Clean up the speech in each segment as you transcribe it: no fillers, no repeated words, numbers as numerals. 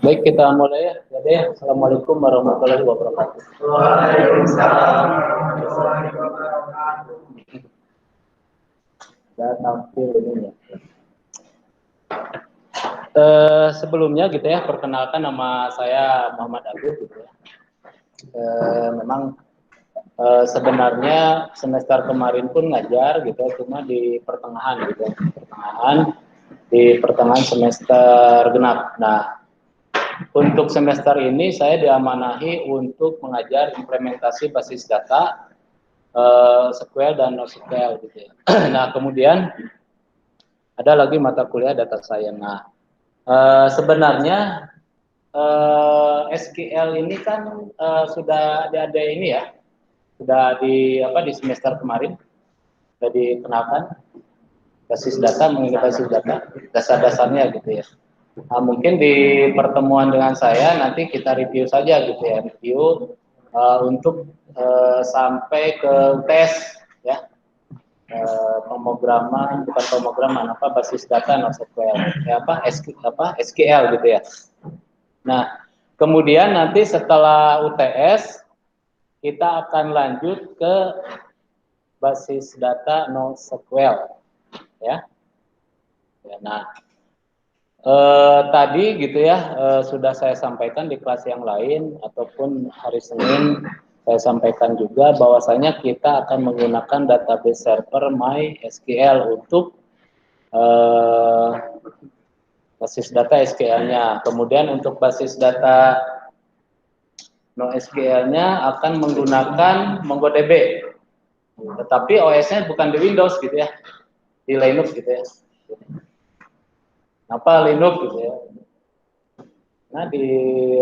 Baik, kita mulai ya. Jadi, Assalamualaikum warahmatullahi wabarakatuh. Waalaikumsalam. Sudah tampil ini ya. Sebelumnya gitu ya, perkenalkan nama saya Muhammad Abid gitu ya. Memang sebenarnya semester kemarin pun ngajar gitu, cuma di pertengahan gitu, di pertengahan semester genap. Nah, untuk semester ini saya diamanahi untuk mengajar implementasi basis data, SQL dan NoSQL gitu ya. Nah, kemudian ada lagi mata kuliah data science. Nah, sebenarnya SQL ini kan sudah ada ini ya, sudah di semester kemarin sudah dikenalkan basis data, mengenai basis data, dasar-dasarnya gitu ya. Nah, mungkin di pertemuan dengan saya nanti kita review saja gitu ya, review untuk sampai ke tes ya, pemrograman, bukan pemrograman, basis data NoSQL ya, SQL gitu ya. Nah, kemudian nanti setelah UTS kita akan lanjut ke basis data NoSQL ya. Nah, tadi gitu ya, sudah saya sampaikan di kelas yang lain ataupun hari Senin saya sampaikan juga bahwasanya kita akan menggunakan database server MySQL untuk basis data SQL-nya. Kemudian untuk basis data NoSQL-nya akan menggunakan MongoDB. Tetapi OS-nya bukan di Windows gitu ya, di Linux gitu ya. Apa Linux gitu ya. Nah, di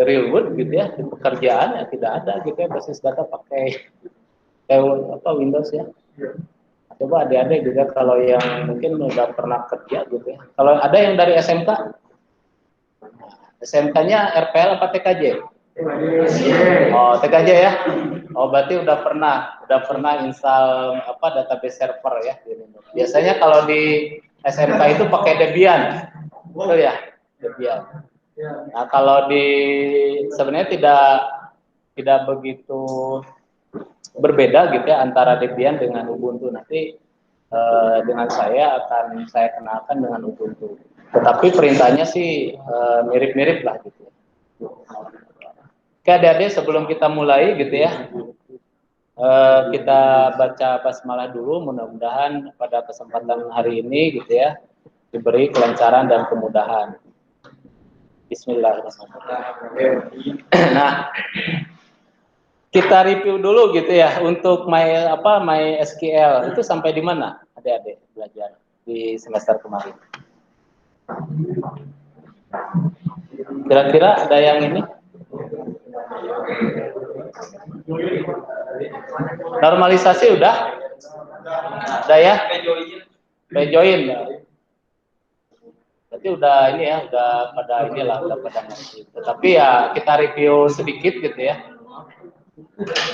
real world gitu ya, di pekerjaan ya tidak ada gitu ya basis data pakai Windows ya. Coba adik-adik juga kalau yang mungkin udah pernah kerja gitu ya. Kalau ada yang dari SMK, SMK-nya RPL apa TKJ? Oh, TKJ ya. Oh, berarti udah pernah install database server ya di Linux. Biasanya kalau di SMK itu pakai Debian. Betul ya? Debian. Nah, kalau sebenarnya tidak begitu berbeda gitu ya antara Debian dengan Ubuntu. Nanti dengan saya kenalkan dengan Ubuntu. Tetapi perintahnya sih mirip-mirip lah gitu ya. Oke, adik-adik, sebelum kita mulai gitu ya, kita baca basmalah dulu. Mudah-mudahan pada kesempatan hari ini gitu ya diberi kelancaran dan kemudahan. Bismillahirrahmanirrahim. Nah, kita review dulu gitu ya untuk MySQL itu sampai di mana adik-adik belajar di semester kemarin. Kira-kira ada yang ini? Normalisasi udah? Ada ya? Rejoin. Berarti udah ini ya, udah pada ngerti. Tetapi ya kita review sedikit gitu ya.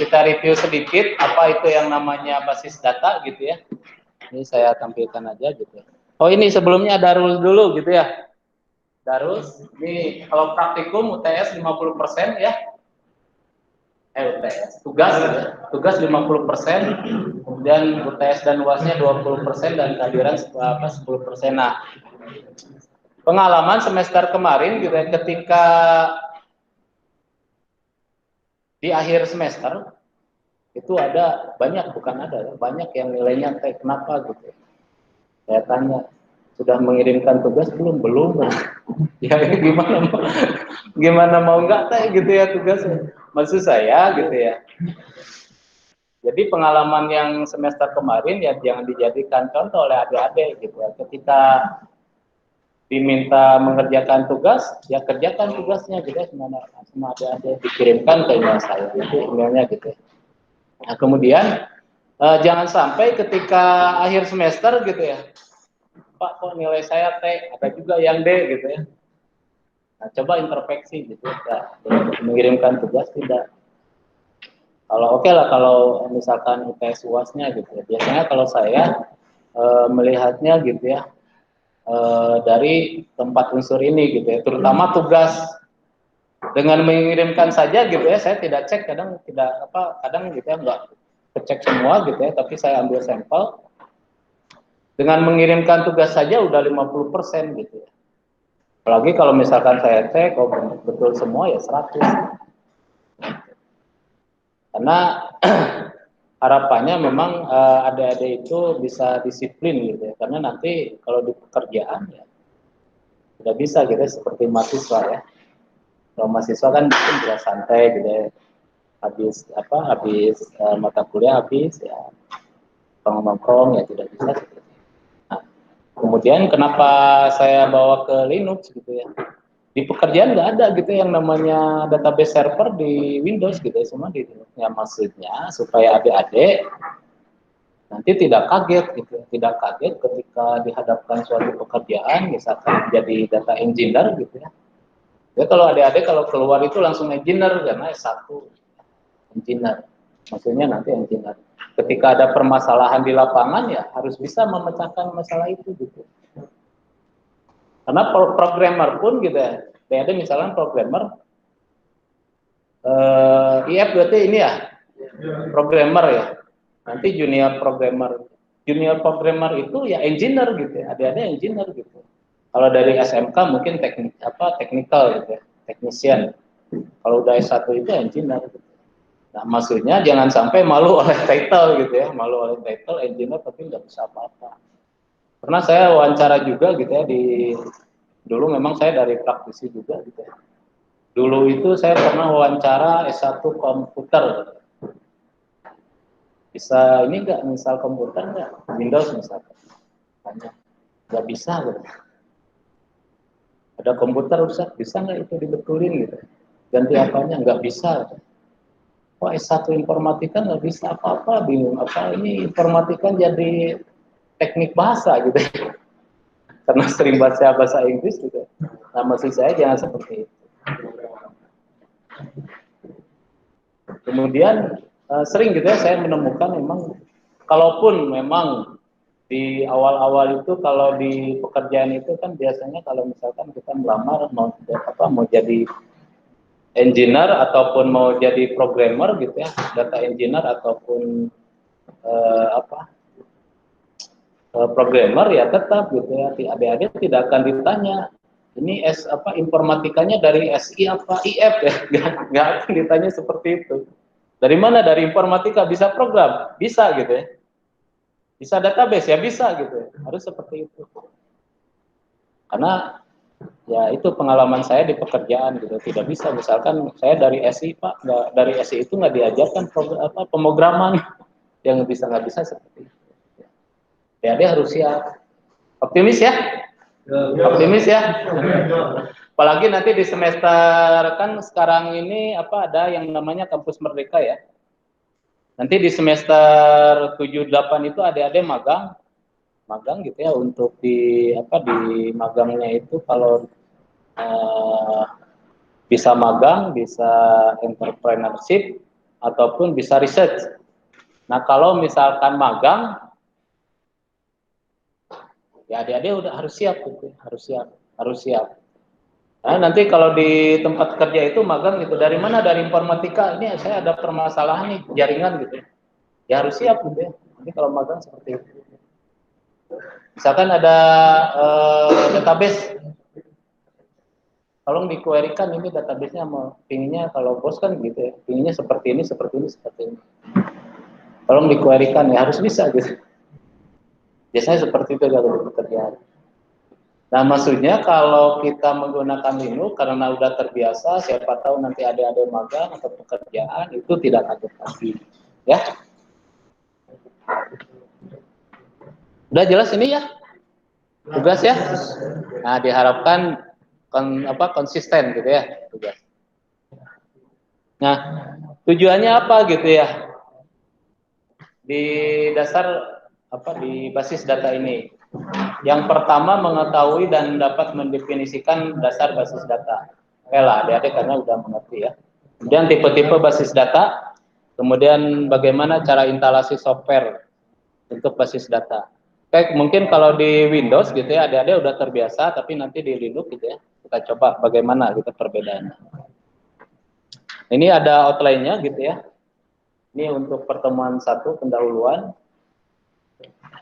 Kita review sedikit apa itu yang namanya basis data gitu ya. Ini saya tampilkan aja gitu ya. Oh, ini sebelumnya Darul dulu gitu ya. Darus, ini kalau praktikum UTS 50% ya. UTS, tugas 50%, kemudian UTS dan UASnya 20% dan kehadiran 10%. Nah, pengalaman semester kemarin gitu ya, ketika di akhir semester itu ada banyak yang nilainya kayak kenapa gitu. Saya tanya, sudah mengirimkan tugas belum? Ya gimana mau enggak teh gitu ya tugas. Maksud saya gitu ya. Jadi pengalaman yang semester kemarin ya jangan dijadikan contoh oleh adik-adik gitu ya. Ketika diminta mengerjakan tugas, ya kerjakan tugasnya gitu ya, semua adik-adik dikirimkan ke email saya, itu emailnya gitu ya. Nah, kemudian jangan sampai ketika akhir semester gitu ya, Pak kok nilai saya T, ada juga yang D gitu ya. Nah, coba introspeksi gitu ya, mengirimkan tugas tidak. Kalau oke lah kalau misalkan UTS UASnya gitu ya. Biasanya kalau saya melihatnya gitu ya, dari tempat unsur ini gitu ya, terutama tugas Dengan mengirimkan saja gitu ya, saya tidak cek, kadang gitu ya nggak cek semua gitu ya, tapi saya ambil sampel. Dengan mengirimkan tugas saja udah 50% gitu ya. Apalagi kalau misalkan saya cek, oh betul semua ya 100. Karena harapannya memang adik-adik itu bisa disiplin gitu ya. Karena nanti kalau di pekerjaan ya tidak bisa gitu ya, seperti mahasiswa ya. Kalau mahasiswa kan mungkin bisa santai gitu ya. Habis mata kuliah habis ya nongkrong ya tidak bisa seperti itu. Nah, kemudian kenapa saya bawa ke Linux gitu ya? Di pekerjaan nggak ada gitu yang namanya database server di Windows gitu ya, semua di Linux. Ya maksudnya supaya adik-adik nanti tidak kaget gitu ya, tidak kaget ketika dihadapkan suatu pekerjaan, misalkan jadi data engineer gitu ya. Ya kalau adik-adik kalau keluar itu langsung engineer karena S1 engineer, maksudnya nanti engineer. Ketika ada permasalahan di lapangan ya harus bisa memecahkan masalah itu gitu. Karena programmer pun gitu ya, ada misalnya programmer IF berarti ini ya, programmer ya. Nanti junior programmer itu ya engineer gitu ya, ada engineer gitu. Kalau dari SMK mungkin technical gitu ya, technician. Kalau udah S1 itu engineer gitu. Nah, maksudnya jangan sampai malu oleh title gitu ya, malu oleh title engineer tapi nggak bisa apa-apa. Pernah saya wawancara juga gitu ya dulu memang saya dari praktisi juga gitu ya. Dulu itu saya pernah wawancara S1 komputer. Bisa ini nggak, misal komputer nggak? Windows misalkan. Nggak bisa gitu. Ada komputer rusak, bisa nggak itu dibetulin gitu? Ganti apanya? Nggak bisa. Wah, S1 informatika nggak bisa apa-apa, bingung apa ini informatika jadi teknik bahasa gitu. Karena sering baca bahasa Inggris gitu. Nah, maksud saya jangan seperti itu. Kemudian sering gitu ya saya menemukan memang kalaupun memang di awal-awal itu kalau di pekerjaan itu kan biasanya kalau misalkan kita melamar mau jadi engineer ataupun mau jadi programmer gitu ya, data engineer ataupun programmer ya tetap gitu ya, adik-adik tidak akan ditanya ini informatikanya dari SI apa IF ya, nggak akan ditanya seperti itu. Dari mana? Dari informatika, bisa program, bisa gitu ya. Bisa database ya bisa gitu ya. Harus seperti itu. Karena ya itu pengalaman saya di pekerjaan gitu. Tidak bisa misalkan saya dari SI Pak, dari SI itu nggak diajarkan pemrograman yang nggak bisa seperti itu. Ya dia harus siap. Optimis ya? Optimis ya? Apalagi nanti di semester kan sekarang ini ada yang namanya kampus merdeka ya. Nanti di semester 7-8 itu adik-adik magang gitu ya, untuk di magangnya itu kalau bisa magang, bisa entrepreneurship ataupun bisa research. Nah, kalau misalkan magang ya adik-adik udah harus siap gitu, harus siap. Nah, nanti kalau di tempat kerja itu magang gitu, dari mana? Dari informatika, ini saya ada permasalahan nih jaringan gitu. Ya harus siap gitu ya. Nanti kalau magang seperti itu. Misalkan ada database, tolong dikuerikan ini database-nya pinginnya, kalau bos kan gitu ya, pinginnya seperti ini, seperti ini, seperti ini. Tolong dikuerikan ya, harus bisa gitu. Biasanya seperti itu kalau di pekerjaan. Nah, maksudnya kalau kita menggunakan Linux karena udah terbiasa, siapa tahu nanti ada magang atau pekerjaan itu tidak kaget lagi, ya. Udah jelas ini ya, tugas ya. Nah, diharapkan konsisten gitu ya tugas. Nah, tujuannya apa gitu ya? Di dasar di basis data ini. Yang pertama mengetahui dan dapat mendefinisikan dasar basis data. Oke lah, adik-adik karena udah mengerti ya. Kemudian tipe-tipe basis data, kemudian bagaimana cara instalasi software untuk basis data. Oke, mungkin kalau di Windows gitu ya, adik-adik udah terbiasa, tapi nanti di Linux gitu ya, kita coba bagaimana gitu perbedaannya. Ini ada outline-nya gitu ya. Ini untuk pertemuan 1 pendahuluan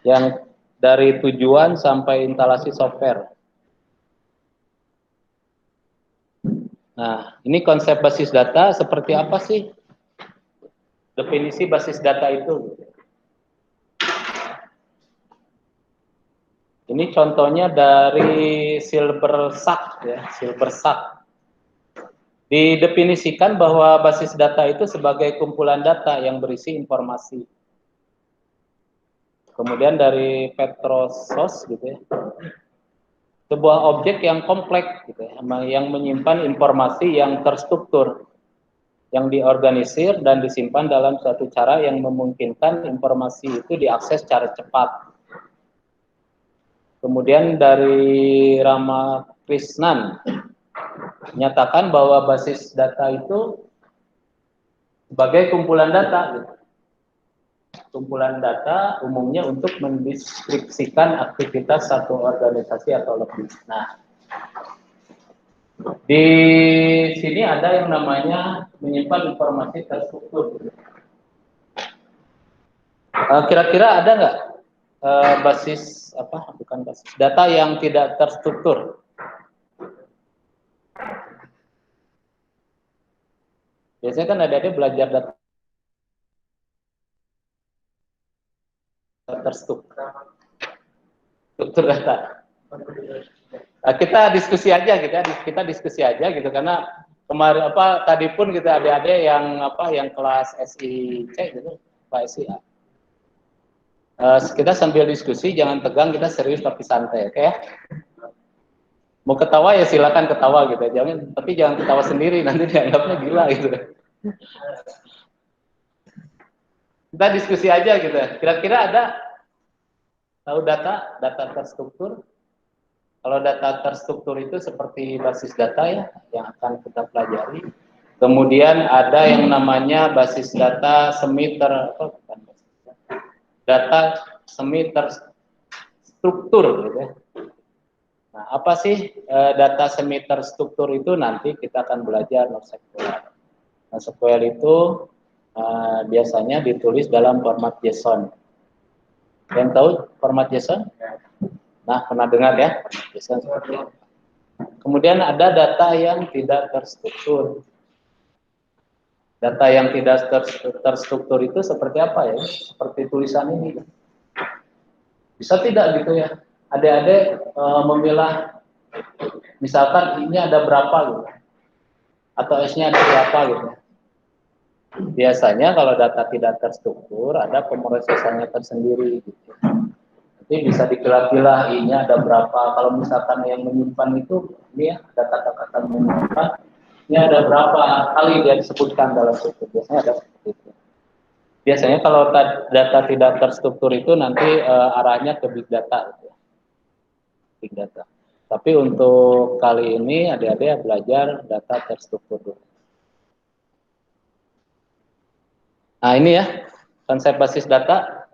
yang dari tujuan sampai instalasi software. Nah, ini konsep basis data seperti apa sih? Definisi basis data itu. Ini contohnya dari Silbersack ya, Silbersack. Didefinisikan bahwa basis data itu sebagai kumpulan data yang berisi informasi. Kemudian dari Petrosos gitu ya. Sebuah objek yang kompleks gitu ya, yang menyimpan informasi yang terstruktur, yang diorganisir dan disimpan dalam suatu cara yang memungkinkan informasi itu diakses secara cepat. Kemudian dari Ramakrishnan menyatakan bahwa basis data itu sebagai kumpulan data gitu. Kumpulan data umumnya untuk mendeskripsikan aktivitas satu organisasi atau lebih. Nah, di sini ada yang namanya menyimpan informasi terstruktur. Kira-kira ada nggak basis apa? Bukan basis data yang tidak terstruktur? Biasanya kan ada belajar data terstruktur data. Nah, kita diskusi aja gitu ya, kita diskusi aja gitu karena kemarin apa tadi pun kita adik-adik yang apa yang kelas SIC gitu, Pak SIA. Kita sambil diskusi, jangan tegang, kita serius tapi santai, oke ya? Mau ketawa ya silakan ketawa gitu, tapi jangan ketawa sendiri nanti dianggapnya gila gitu. Kita diskusi aja gitu. Kira-kira ada tahu data terstruktur? Kalau data terstruktur itu seperti basis data ya, yang akan kita pelajari. Kemudian ada yang namanya basis data semi terstruktur gitu ya. Nah, apa sih data semi terstruktur itu nanti kita akan belajar NoSQL. NoSQL itu biasanya ditulis dalam format JSON. Yang tahu format JSON? Nah, pernah dengar ya? JSON seperti itu. Kemudian ada data yang tidak terstruktur. Data yang tidak terstruktur itu seperti apa ya? Seperti tulisan ini. Bisa tidak gitu ya? Adik-adik memilah, misalkan ini ada berapa gitu, atau S-nya ada berapa gitu. Biasanya kalau data tidak terstruktur ada pemrosesannya tersendiri gitu. Jadi bisa dipilah-pilah ini ada berapa. Kalau misalkan yang menyimpan itu ini ya ada kata-kata menyimpan, ini ada berapa kali dia disebutkan dalam situ. Biasanya ada seperti itu. Biasanya kalau data tidak terstruktur itu nanti arahnya ke big data gitu. Big data. Tapi untuk kali ini adik-adik belajar data terstruktur dulu. Nah ini ya konsep basis data.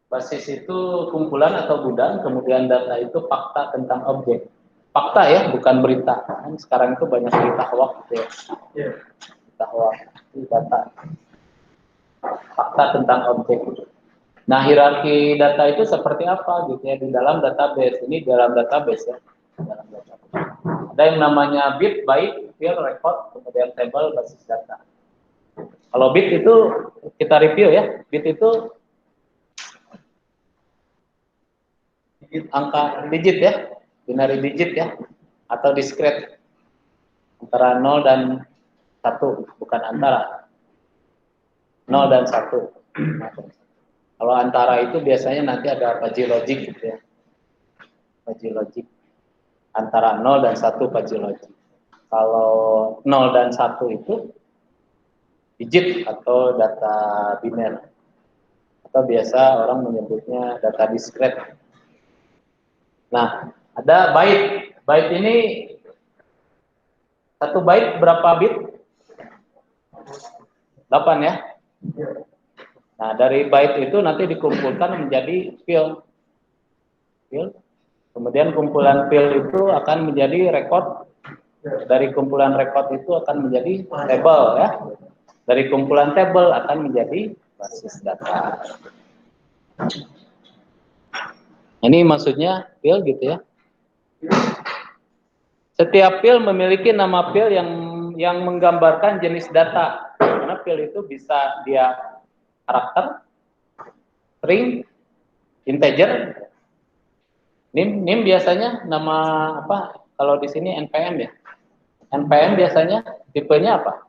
Basis itu kumpulan atau gudang, kemudian data itu fakta tentang objek. Fakta ya, bukan berita. Kan sekarang itu banyak berita hoax gitu ya. Berita hoax, data. Fakta tentang objek. Nah, hierarki data itu seperti apa gitu ya di dalam database. Ini dalam database ya. Dalam database. Ada yang namanya bit, byte, field, record, kemudian table, basis data. Kalau bit itu kita review ya. Bit itu angka digit ya, binary digit ya, atau discrete antara 0 dan 1, bukan antara 0 dan 1. Kalau antara itu biasanya nanti ada fuzzy logic gitu ya, fuzzy logic antara 0 dan 1 fuzzy logic. Kalau 0 dan 1 itu digit atau data biner, atau biasa orang menyebutnya data discrete. Nah, ada byte. Byte ini 1 byte berapa bit? 8 ya. Nah, dari byte itu nanti dikumpulkan menjadi field. Kemudian kumpulan field itu akan menjadi record. Dari kumpulan record itu akan menjadi table ya. Dari kumpulan table akan menjadi basis data. Ini maksudnya field gitu ya. Setiap field memiliki nama field yang menggambarkan jenis data. Karena field itu bisa dia karakter, string, integer. NIM biasanya nama apa? Kalau di sini NPM ya. NPM biasanya tipenya apa?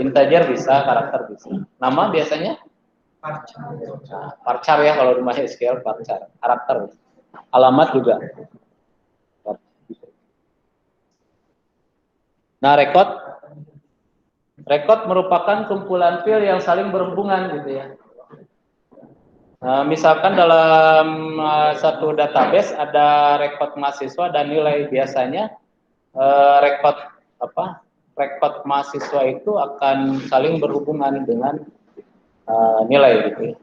Integer bisa, karakter bisa. Nama biasanya? Nah, varchar ya kalau di MySQL varchar, karakter. Alamat juga. Nah, record merupakan kumpulan field yang saling berhubungan gitu ya. Nah, misalkan dalam satu database ada record mahasiswa dan nilai, biasanya record mahasiswa itu akan saling berhubungan dengan nilai gitu ya.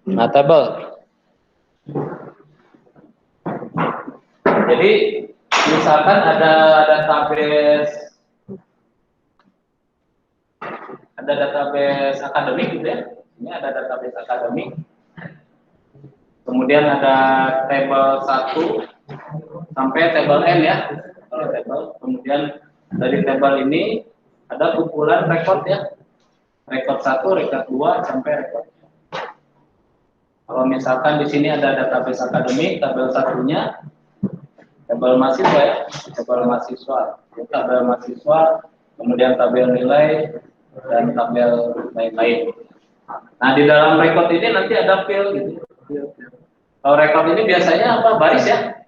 Nah, table. Jadi misalkan ada database akademik gitu ya. Ini ada database akademik. Kemudian ada table 1 sampai table N ya. Kalau table, kemudian dari table ini ada kumpulan record ya. Record 1, record 2 sampai record. Kalau misalkan di sini ada database akademik, tabel satunya tabel mahasiswa ya, tabel mahasiswa, tabel mahasiswa, kemudian tabel nilai dan tabel lain-lain. Nah, di dalam record ini nanti ada field gitu. Kalau record ini biasanya apa? Baris ya.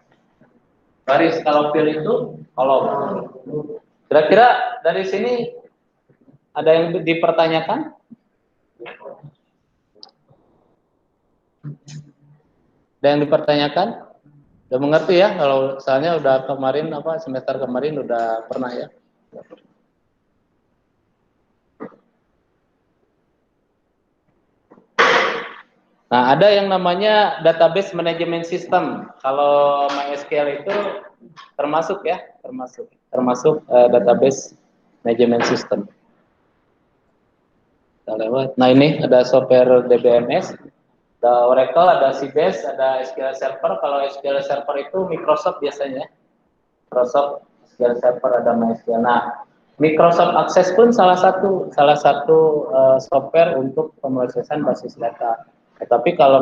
Baris. Kalau field itu kolom. Kira-kira dari sini ada yang dipertanyakan? Ada yang dipertanyakan? Udah mengerti ya, kalau misalnya udah kemarin semester kemarin udah pernah ya. Nah, ada yang namanya database management system. Kalau MySQL itu termasuk ya, termasuk database management system. Kita lewat. Nah, ini ada software DBMS. Ada Oracle, ada Sybase, ada SQL Server. Kalau SQL Server itu Microsoft biasanya. Microsoft SQL Server, ada MySQL. Nah, Microsoft Access pun salah satu software untuk pemrosesan basis data. Tapi kalau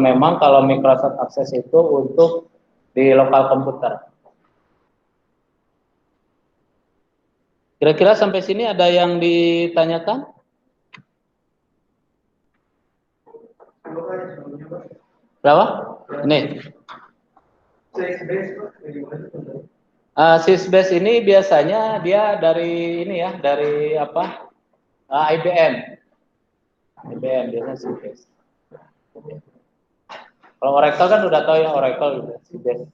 Microsoft Access itu untuk di lokal komputer. Kira-kira sampai sini ada yang ditanyakan? Berapa? Ini. Sysbase ini biasanya dia dari ini ya, dari apa? IBM. IBM biasanya Sysbase. Kalau Oracle kan udah tahu ya, Oracle gitu, Sysbase.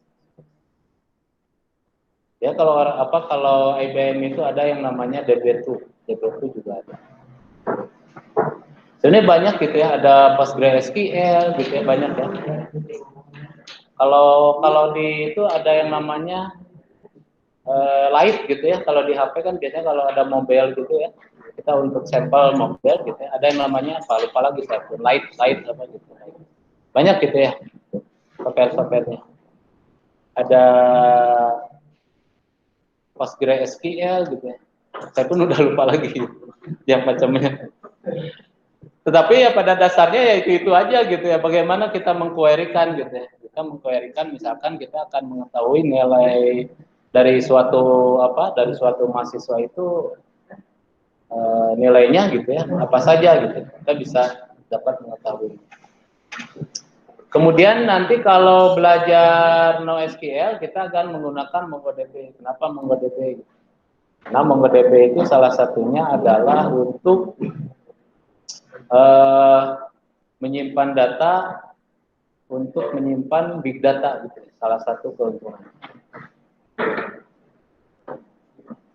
Ya kalau IBM itu ada yang namanya DB2. DB2 juga ada. Sebenarnya banyak gitu ya, ada PostgreSQL gitu ya, banyak ya. Kalau di itu ada yang namanya Light gitu ya. Kalau di HP kan biasanya kalau ada mobile gitu ya, kita untuk sampel mobile gitu ya, ada yang namanya lupa lagi saya, Light apa gitu. Banyak gitu ya software-softwarenya. Ada PostgreSQL gitu ya. Saya pun udah lupa lagi yang macamnya. Tetapi ya pada dasarnya ya itu aja gitu ya. Bagaimana kita mengquerykan gitu ya. Kita mengquerykan misalkan kita akan mengetahui nilai dari suatu mahasiswa itu nilainya gitu ya. Apa saja gitu. Kita bisa dapat mengetahui. Kemudian nanti kalau belajar NoSQL kita akan menggunakan MongoDB. Kenapa MongoDB? Karena MongoDB itu salah satunya adalah untuk menyimpan data, untuk menyimpan big data gitu. Salah satu keuntungan.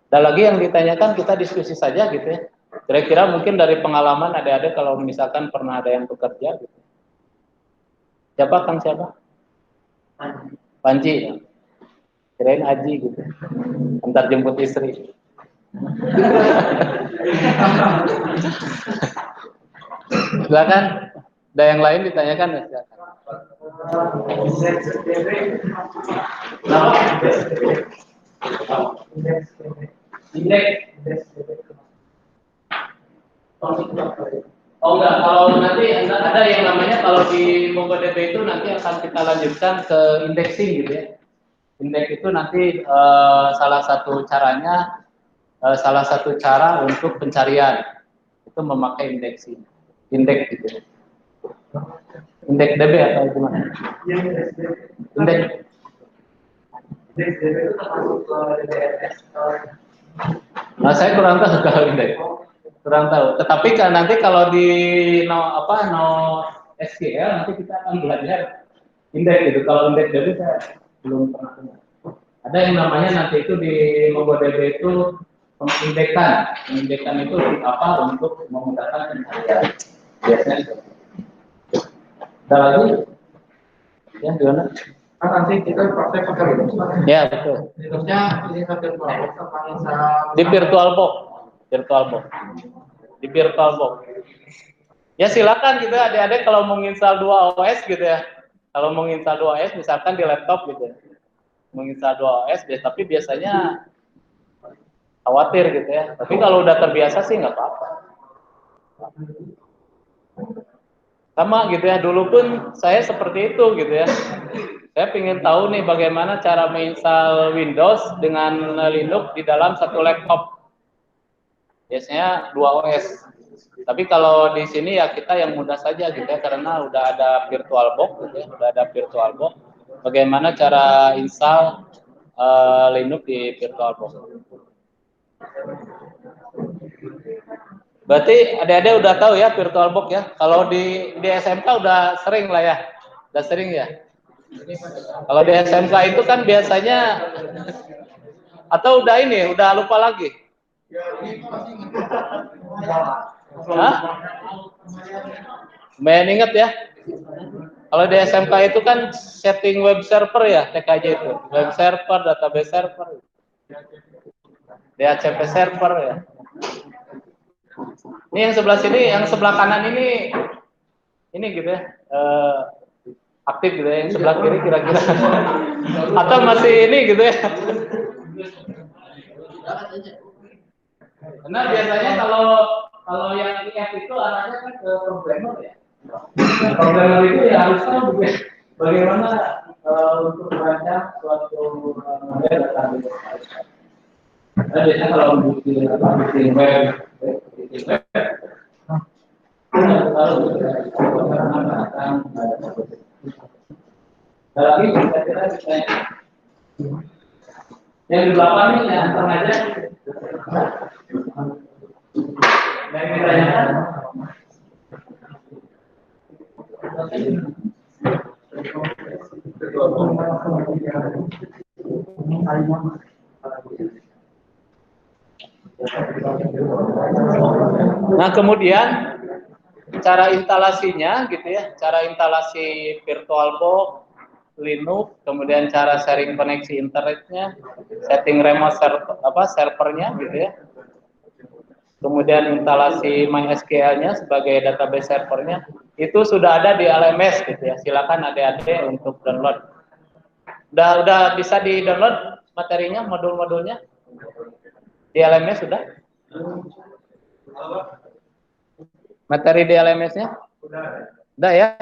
Ada lagi yang ditanyakan, kita diskusi saja gitu ya. Kira-kira mungkin dari pengalaman adik-adik kalau misalkan pernah ada yang bekerja gitu. Siapa Kang siapa? Panji. Kirain Aji gitu. Antar jemput istri. Silakan. Ada yang lain ditanyakan ya? Silakan. Oh enggak, kalau nanti ada yang namanya kalau di MongoDB itu nanti akan kita lanjutkan ke indexing gitu ya. Indeks itu nanti salah satu caranya, salah satu cara untuk pencarian itu memakai indexing, indeks gitu. Indeks DB atau gimana? Indeks. Nah, saya kurang tahu kalau indeks. Kurang tahu. Tetapi kan nanti kalau di no SQL nanti kita akan belajar indeks gitu. Kalau indeks DB saya belum pernah dengar. Ada yang namanya nanti itu di MongoDB itu pengindeksan. Pengindeksan itu apa untuk memudahkan pencarian. Biasanya itu. Ada lagi? Ya, gimana? Kan nanti kita praktek pakai Linux. Ya, betul. Linuxnya ini virtual box apa Di VirtualBox. VirtualBox. Di VirtualBox. Ya silakan gitu adik-adik kalau mau install 2 OS gitu ya. Kalau mau install 2 OS misalkan di laptop gitu ya. Menginstal 2 OS, tapi biasanya khawatir gitu ya. Tapi kalau udah terbiasa sih nggak apa-apa. Sama gitu ya, dulu pun saya seperti itu gitu ya. Saya ingin tahu nih bagaimana cara menginstal Windows dengan Linux di dalam satu laptop. Biasanya 2 OS. Tapi kalau di sini ya kita yang mudah saja gitu ya, karena udah ada VirtualBox gitu ya, udah ada VirtualBox. Bagaimana cara install Linux di VirtualBox. Berarti adik-adik udah tahu ya VirtualBox ya. Kalau di SMK udah sering lah ya. Udah sering ya. Kalau di SMK itu kan biasanya atau udah ini, udah lupa lagi. Hah? Lumayan inget ya. Kalau di SMK itu kan setting web server ya, TKJ itu. Web server, database server. DHCP server ya. Ini yang sebelah sini, yang sebelah kanan ini gitu ya. Aktif gitu ya, yang sebelah kiri kira-kira. Atau masih ini gitu ya. Karena biasanya kalau yang IF itu arahnya kan ke programmer ya. Programmer itu ya harus tahu bagaimana untuk merancang suatu model database. Nah, biasanya kalau bikin web, lagi kira-kira yang di belakang ini yang sengaja dan ditanyakan nah kemudian cara instalasinya gitu ya, cara instalasi VirtualBox Linux, kemudian cara sharing koneksi internetnya, setting remote servernya gitu ya. Kemudian instalasi MySQL-nya sebagai database servernya itu sudah ada di LMS gitu ya. Silakan adik-adik untuk download. Udah bisa di-download materinya, modul-modulnya? Di LMS sudah? Materi di LMS-nya? Udah ya?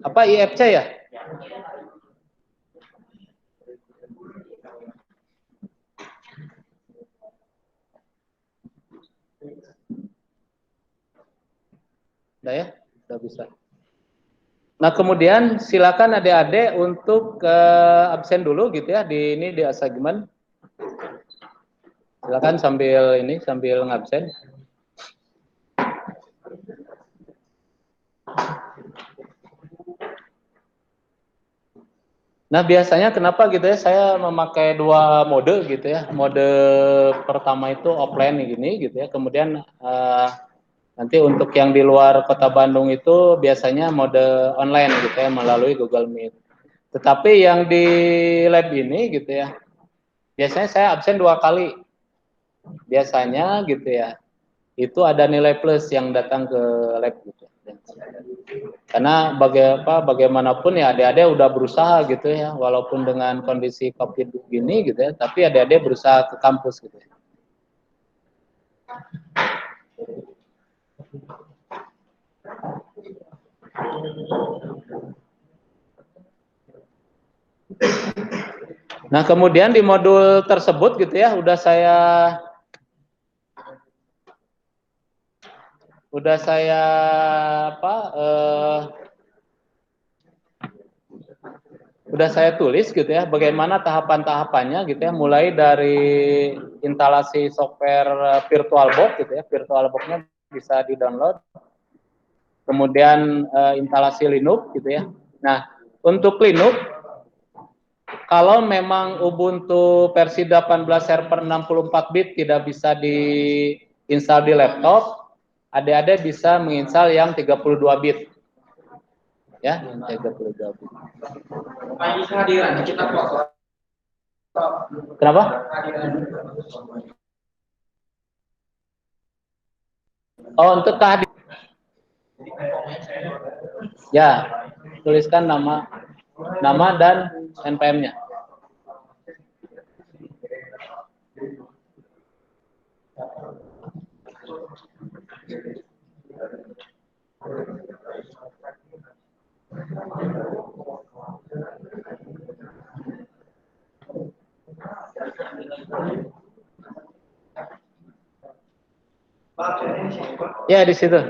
Apa IFC ya? Udah ya? Udah bisa. Nah, kemudian silakan adik-adik untuk absen dulu gitu ya di assignment. Silakan sambil ngabsen. Nah, biasanya kenapa gitu ya, saya memakai dua mode gitu ya. Mode pertama itu offline gini gitu ya. Kemudian nanti untuk yang di luar kota Bandung itu biasanya mode online gitu ya, melalui Google Meet. Tetapi yang di lab ini gitu ya, biasanya saya absen 2 kali. Biasanya gitu ya, itu ada nilai plus yang datang ke lab gitu. Karena bagaimanapun ya adik-adik udah berusaha gitu ya, walaupun dengan kondisi COVID gini gitu ya, tapi adik-adik berusaha ke kampus gitu ya. Nah, kemudian di modul tersebut gitu ya, udah saya apa udah saya tulis gitu ya, bagaimana tahapan-tahapannya gitu ya, mulai dari instalasi software VirtualBox gitu ya, VirtualBox-nya bisa di-download, kemudian instalasi Linux gitu ya. Nah, untuk Linux, kalau memang Ubuntu versi 18 server 64 bit tidak bisa diinstal di laptop, adik-adik bisa menginstal yang 32 bit. Ya, yang 32 bit. Kehadiran kita foto. Kenapa? Oh, untuk kehadiran. Ya, tuliskan nama dan NPM-nya. Ya, di situ.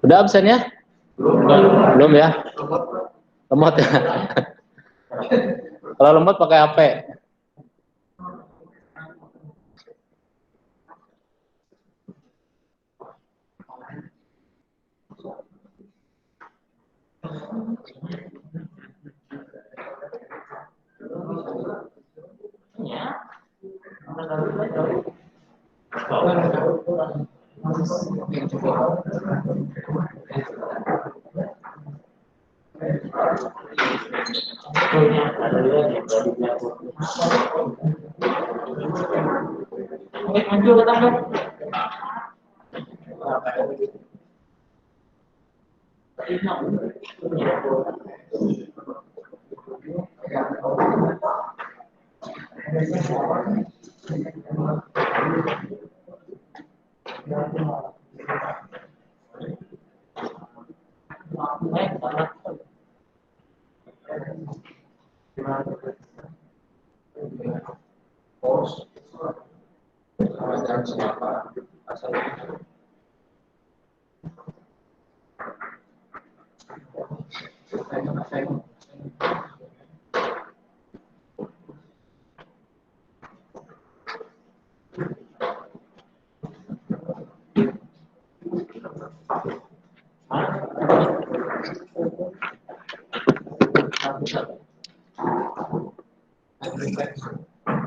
Udah absennya? Belum ya? Lemot ya? Kalau lemot pakai HP.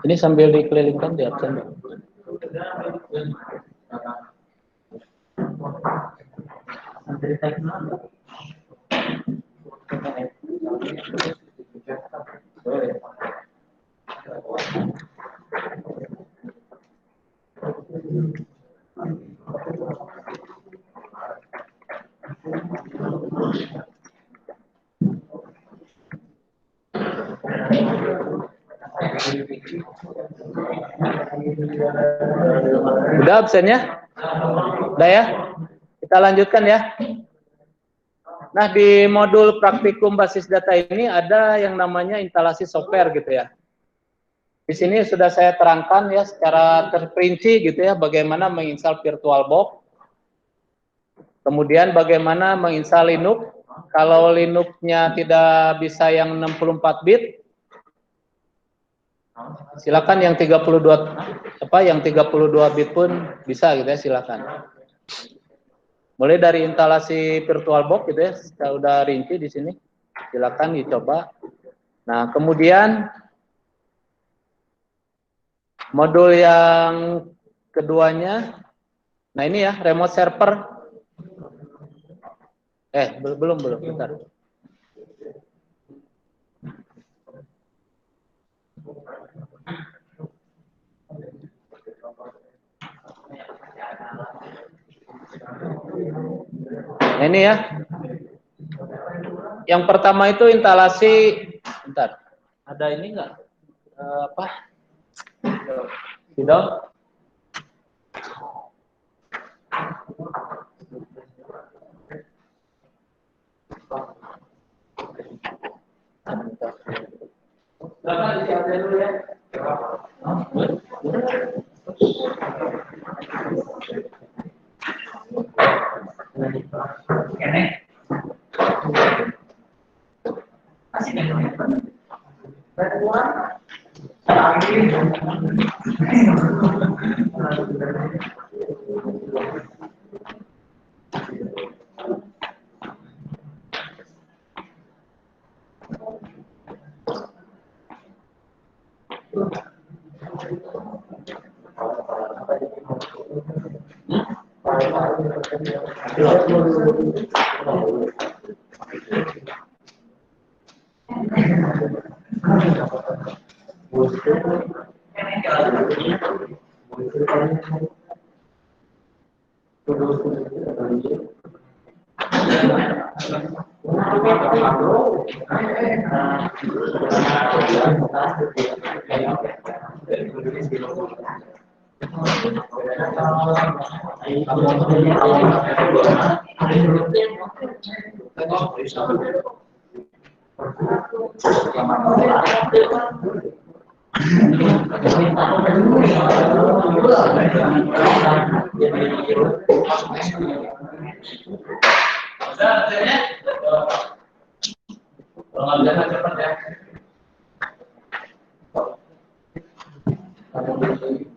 Ini sambil dikelilingkan di absen. Udah absennya? Udah ya? Kita lanjutkan ya. Nah, di modul praktikum basis data ini ada yang namanya instalasi software gitu ya. Di sini sudah saya terangkan ya secara terperinci gitu ya bagaimana menginstal VirtualBox. Kemudian bagaimana menginstal Linux. Kalau Linux-nya tidak bisa yang 64 bit, silakan yang 32 bit pun bisa gitu ya, silakan. Mulai dari instalasi VirtualBox gitu ya, saya udah rinci di sini. Silakan dicoba. Nah, kemudian modul yang keduanya, nah ini ya remote server. Belum, bentar. Nah, ini ya. Yang pertama itu instalasi, bentar. Ada ini enggak? Apa? Tidak.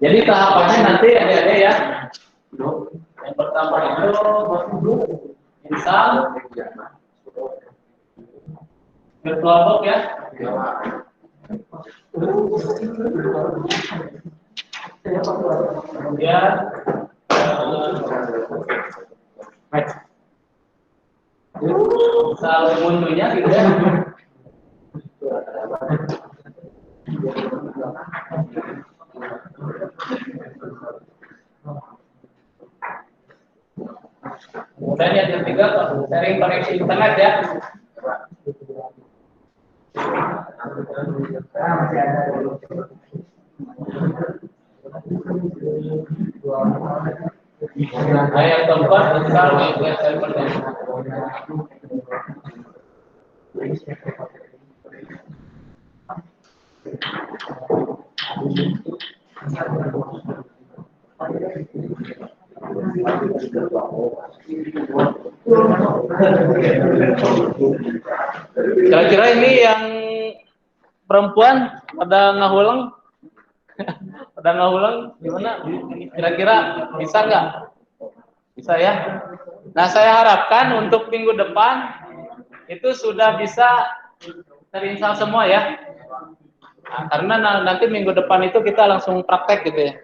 Jadi tahapannya nanti ada ya. Yang pertama itu install VirtualBox ya. Kemudian install Ubuntu-nya gitu ya. Kemudian yang ketiga, sharing koneksi internet ya. Nah, yang keempat, install media servernya. Kira-kira ini yang perempuan pada ngahulang gimana? Kira-kira bisa nggak? Bisa ya. Nah, saya harapkan untuk minggu depan itu sudah bisa terinstall semua ya. Nah, karena nanti minggu depan itu kita langsung praktek gitu ya.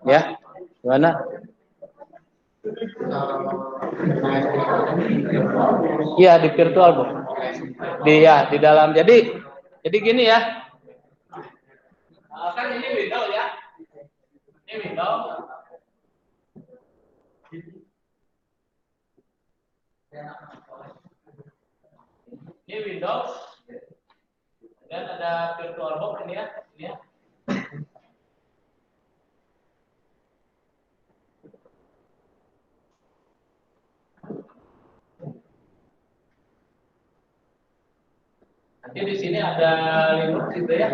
Ya, gimana? Iya di virtual Bu. Di dalam. Jadi gini ya. Kan ini Windows ya. Ini Windows. Ini Windows. Dan ada VirtualBox ini ya. Ini ya. Nanti di sini ada Linux gitu ya.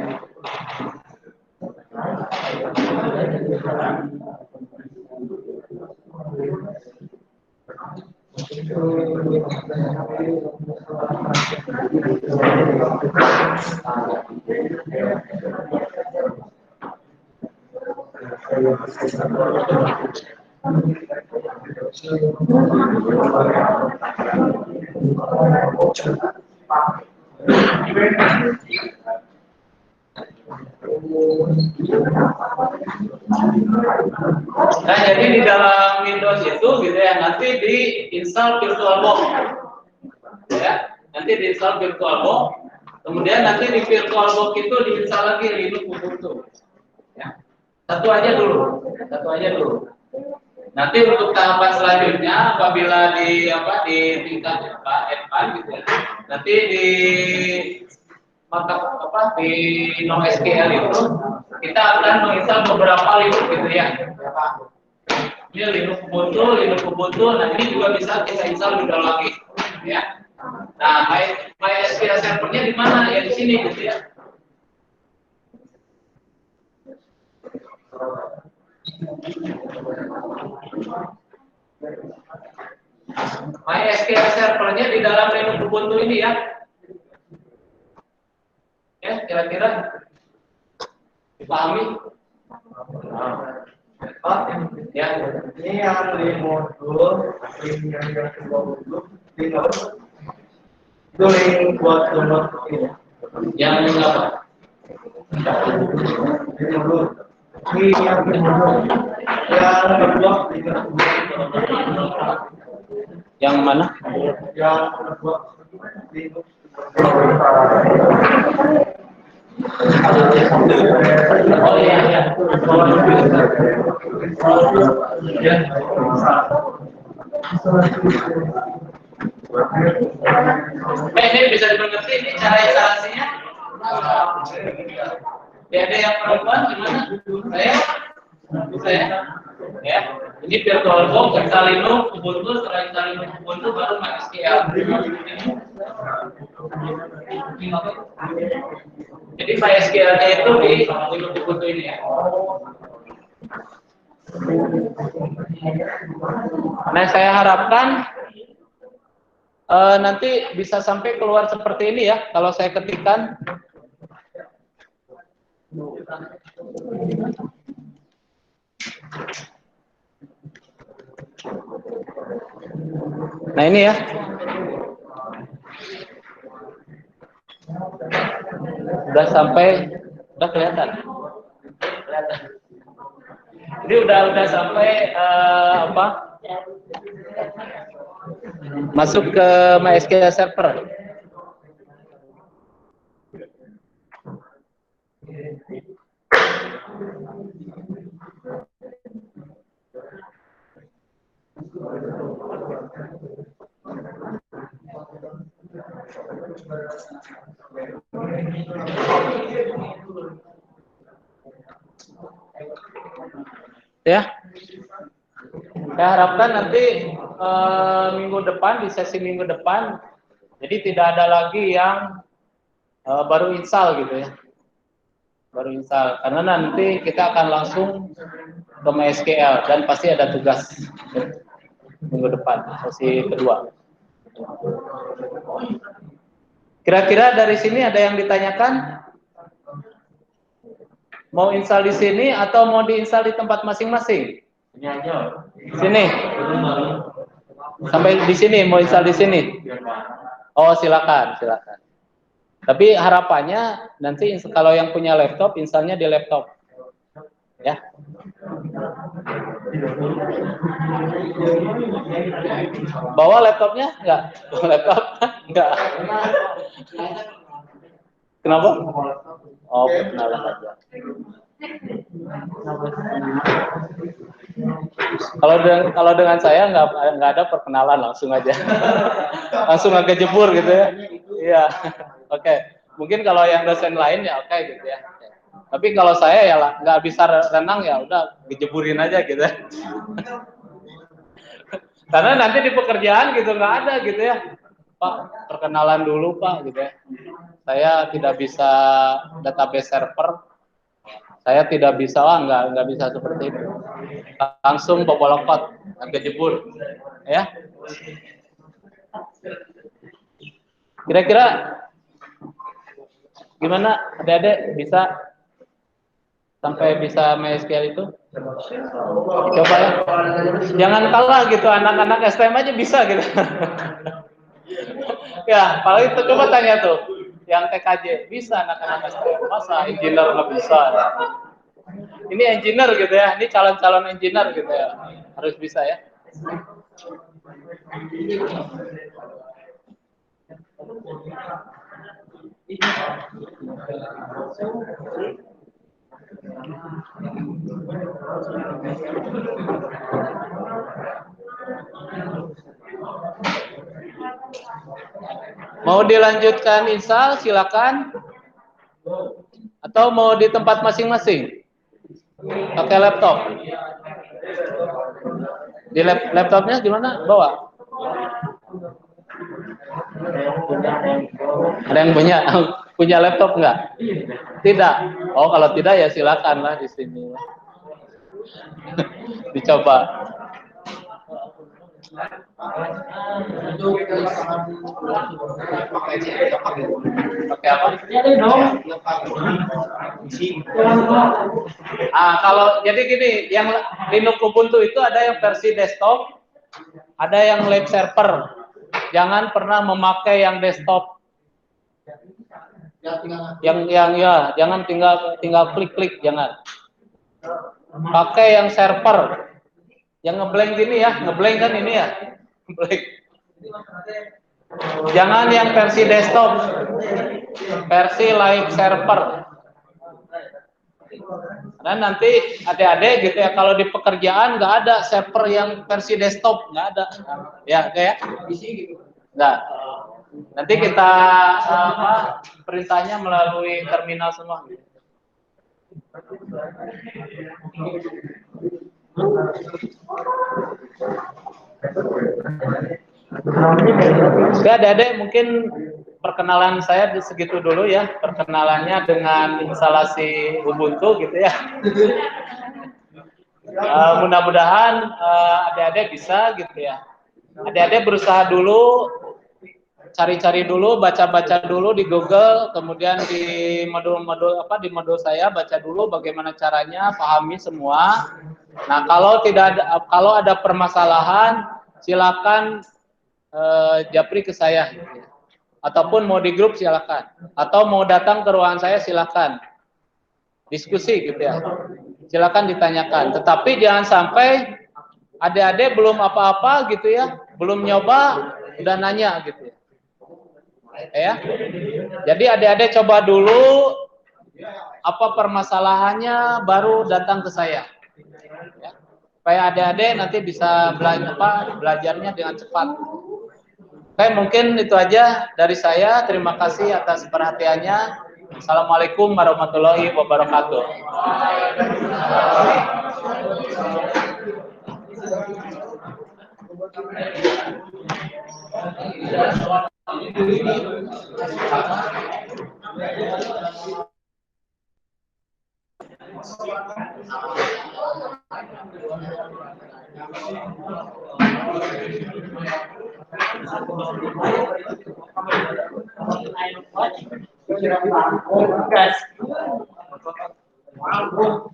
Nah, jadi di dalam Windows itu gitu ya, nanti diinstal VirtualBox. Ya, nanti diinstal VirtualBox. Kemudian nanti di VirtualBox itu diinstal lagi Linux Ubuntu. Ya. Satu aja dulu. Nanti untuk tahapan selanjutnya apabila di tingkat advance gitu ya. Nanti di di NoSQL itu kita akan menginstal beberapa Linux gitu ya. Ini Linux Ubuntu, nah ini juga bisa kita install juga lagi, ya. Nah, MySQL servernya di mana? Ya di sini gitu ya. MySQL servernya di dalam Linux Ubuntu ini ya. Ya, kira-kira dipahami? Ya, ini yang di modul, yang kedua modul, itu link buat download ini. Yang link apa? Ini modul. Ini yang modul. Yang kedua, yang mana? Yang kedua. Oh iya, iya. Ini bisa dimengerti ini cara instalasinya. Ya, ada yang perempuan gimana? Saya. Ya. Ini VirtualBox, install Linux Ubuntu, setelah install Linux Ubuntu baru MySQL. Jadi MySQL-nya itu di Linux Ubuntu ini ya. Nah, saya harapkan nanti bisa sampai keluar seperti ini ya, kalau saya ketikkan. Nah ini ya. Udah sampai, udah kelihatan. Ini udah sampai masuk ke MySQL server. Ya, saya harapkan nanti minggu depan, di sesi minggu depan, jadi tidak ada lagi yang baru install gitu ya, baru install, karena nanti kita akan langsung ke MySQL dan pasti ada tugas minggu depan, sesi kedua. Kira-kira dari sini ada yang ditanyakan? Mau install di sini atau mau diinstal di tempat masing-masing? Ini aja. Sini. Sampai di sini, mau install di sini. Oh, silakan, silakan. Tapi harapannya nanti kalau yang punya laptop, installnya di laptop. Ya. Bawa laptopnya? Enggak. Laptop? Enggak. Kenapa? Oh, perkenalan aja. Kalau dengan saya nggak ada perkenalan, langsung aja. Langsung agak jebur gitu ya. Iya. Oke. Mungkin kalau yang dosen lain ya oke gitu ya. Tapi kalau saya ya nggak bisa renang ya udah dijeburin aja gitu. Karena nanti di pekerjaan gitu nggak ada gitu ya. Pak, perkenalan dulu Pak gitu ya. Saya tidak bisa database server. Saya tidak bisa, nggak bisa seperti itu. Langsung bawa lokot, agak jebur, ya. Kira-kira gimana, adik-adik bisa sampai bisa MySQL itu? Coba ya. Jangan kalah gitu, anak-anak STM aja bisa gitu. Ya, paling itu coba tanya tuh, yang TKJ bisa anak-anak STM, masa engineer nggak bisa? Ya? Ini engineer gitu ya, ini calon-calon engineer gitu ya, harus bisa ya. Mau dilanjutkan install silakan, atau mau di tempat masing-masing pakai laptop. Di laptopnya gimana? Bawa. Ada yang punya laptop nggak? Tidak. Oh, kalau tidak ya silakanlah di sini. Dicoba. Pakai apa? Kalau jadi gini, yang Linux Ubuntu itu ada yang versi desktop, ada yang live server. Jangan pernah memakai yang desktop. Yang ya, jangan tinggal klik-klik, jangan. Pakai yang server. Yang ngeblank gini ya, ngeblank kan ini ya. Ngeblank. Jangan yang versi desktop. Versi live server. Karena nanti adik-adik gitu ya, kalau di pekerjaan nggak ada server yang versi desktop, nggak ada. Ya, kayak nggak. Nanti kita perintahnya melalui terminal semua. Oke, adik-adik, mungkin perkenalan saya segitu dulu ya, perkenalannya dengan instalasi Ubuntu gitu ya. Mudah-mudahan adik-adik bisa gitu ya. Adik-adik berusaha dulu, cari-cari dulu, baca-baca dulu di Google, kemudian di modul saya baca dulu bagaimana caranya, pahami semua. Nah, kalau ada permasalahan, silakan japri ke saya. Ataupun mau di grup silakan, atau mau datang ke ruangan saya silakan. Diskusi gitu ya. Silakan ditanyakan, tetapi jangan sampai adik-adik belum apa-apa gitu ya, belum nyoba udah nanya gitu ya. Ya. Jadi adik-adik coba dulu apa permasalahannya baru datang ke saya. Ya. Supaya adik-adik nanti bisa belajarnya dengan cepat. Oke, mungkin itu aja dari saya. Terima kasih atas perhatiannya. Assalamualaikum warahmatullahi wabarakatuh.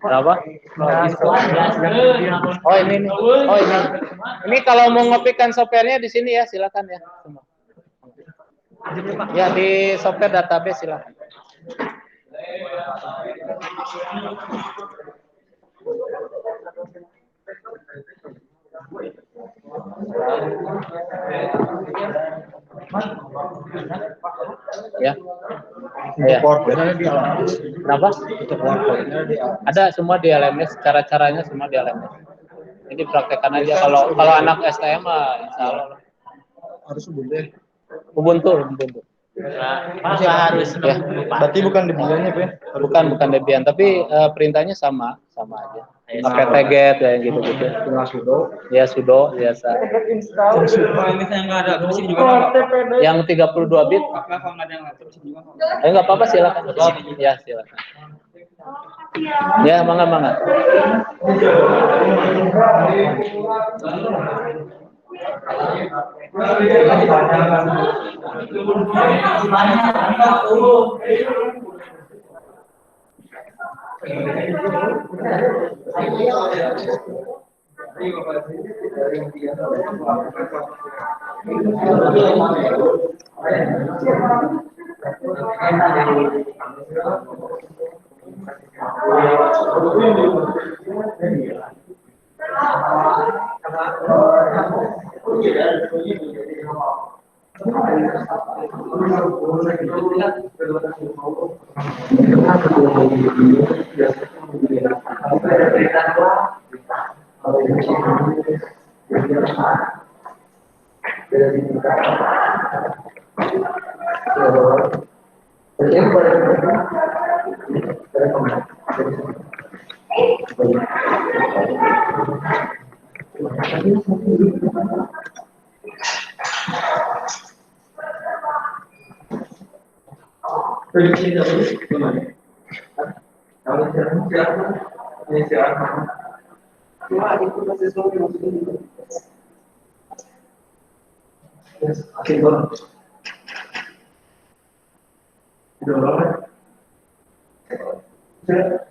Berapa? Oh ini nih. Oh ini. Ini kalau mau ngopikan softwarenya di sini ya, silakan ya. Ya di software database silakan. Ya. Ya. Kenapa? Ada semua di LMS, cara-caranya semua di LMS. Ini praktekkan aja kalau anak STM insya Allah Harus Ubuntu. Ubuntu. Masa harus Ya. Berarti bukan Debian ya, Pak? Bukan Debian, tapi perintahnya sama aja. Pakai tget ya gitu-gitu. Ya sudo biasa. Kalau misalnya nggak ada mesin juga nggak? Yang 32 bit. Kalau nggak ada yang laptop mesin juga nggak? Nggak apa-apa silakan. Ya silakan. Ya mangga.